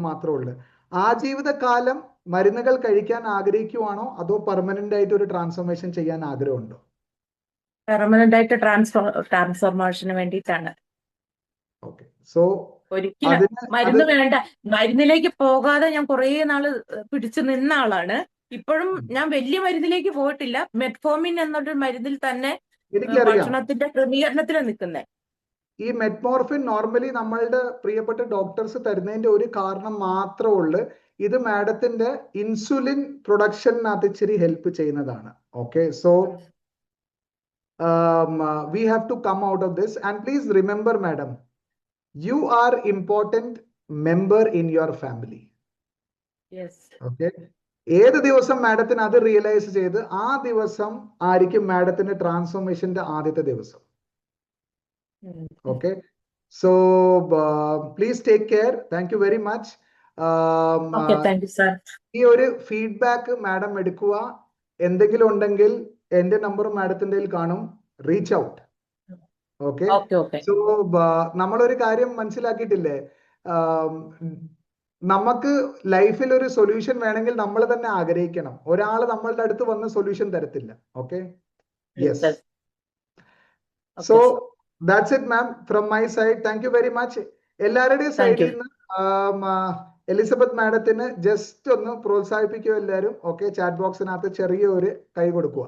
മാത്രമേ ഉള്ളൂ. ആജീവിതകാലം മരുന്നുകൾ കഴിക്കാൻ ആഗ്രഹിക്കുവാണോ അതോ പെർമനന്റ് ആയിട്ട് ഒരു ട്രാൻസ്ഫോർമേഷൻ ചെയ്യാൻ ആഗ്രഹമുണ്ടോ? പെർമനന്റ് ആയിട്ട് ട്രാൻസ്ഫോർമേഷന് വേണ്ടിയിട്ടാണ്. ഓക്കെ, സോ ഒരിക്കലും അതിന് മരുന്ന് വേണ്ട, മരുന്നിലേക്ക് പോകാതെ ഞാൻ കുറേ നാള് പിടിച്ചു നിന്ന ആളാണ്. ഇപ്പോഴും ഞാൻ വലിയ മരുന്നിലേക്ക് പോയിട്ടില്ല. മെറ്റ്ഫോമിൻ എന്നൊരു മരുന്നിൽ തന്നെ എനിക്കറിയാം. ഭക്ഷണത്തിന്റെ ക്രമീകരണത്തിലാണ് നിൽക്കുന്നത്. ഈ മെറ്റ്മോർഫിൻ നോർമലി നമ്മളുടെ പ്രിയപ്പെട്ട ഡോക്ടേഴ്സ് തരുന്നതിന്റെ ഒരു കാരണം മാത്രമേ ഉള്ളൂ, ഇത് മാഡത്തിന്റെ ഇൻസുലിൻ പ്രൊഡക്ഷനകത്ത് ഇച്ചിരി ഹെൽപ്പ് ചെയ്യുന്നതാണ്. Okay, so we have to come out of this, and please remember madam, you are important member in your family. Yes. Okay, ഏത് ദിവസം മാഡത്തിന് അത് റിയലൈസ് ചെയ്ത് ആ ദിവസം ആയിരിക്കും മാഡത്തിന്റെ ട്രാൻസ്ഫോർമേഷന്റെ ആദ്യത്തെ ദിവസം. Okay, so please take care. Thank you very much. Okay, thank you sir. ഈ ഒരു ഫീഡ്ബാക്ക് മാഡം എടുക്കുക. എന്തെങ്കിലും ഉണ്ടെങ്കിൽ എന്റെ നമ്പർ മാഡത്തിന്റെ കാണും, റീച്ച് ഔട്ട്. ഓക്കെ, സോ നമ്മളൊരു കാര്യം മനസ്സിലാക്കിയിട്ടില്ലേ, നമുക്ക് ലൈഫിൽ ഒരു സൊല്യൂഷൻ വേണമെങ്കിൽ നമ്മൾ തന്നെ ആഗ്രഹിക്കണം. ഒരാൾ നമ്മളുടെ അടുത്ത് വന്ന് സൊല്യൂഷൻ തരത്തില്ല. Okay, yes, so that's it ma'am from my side. Thank you very much. എല്ലാവരുടെയും സൈഡിൽ നിന്ന് എലിസബത്ത് മാഡത്തിന് ജസ്റ്റ് ഒന്ന് പ്രോത്സാഹിപ്പിക്കുക എല്ലാവരും. ഓക്കെ, ചാറ്റ് ബോക്സിനകത്ത് ചെറിയൊരു കൈ കൊടുക്കുക.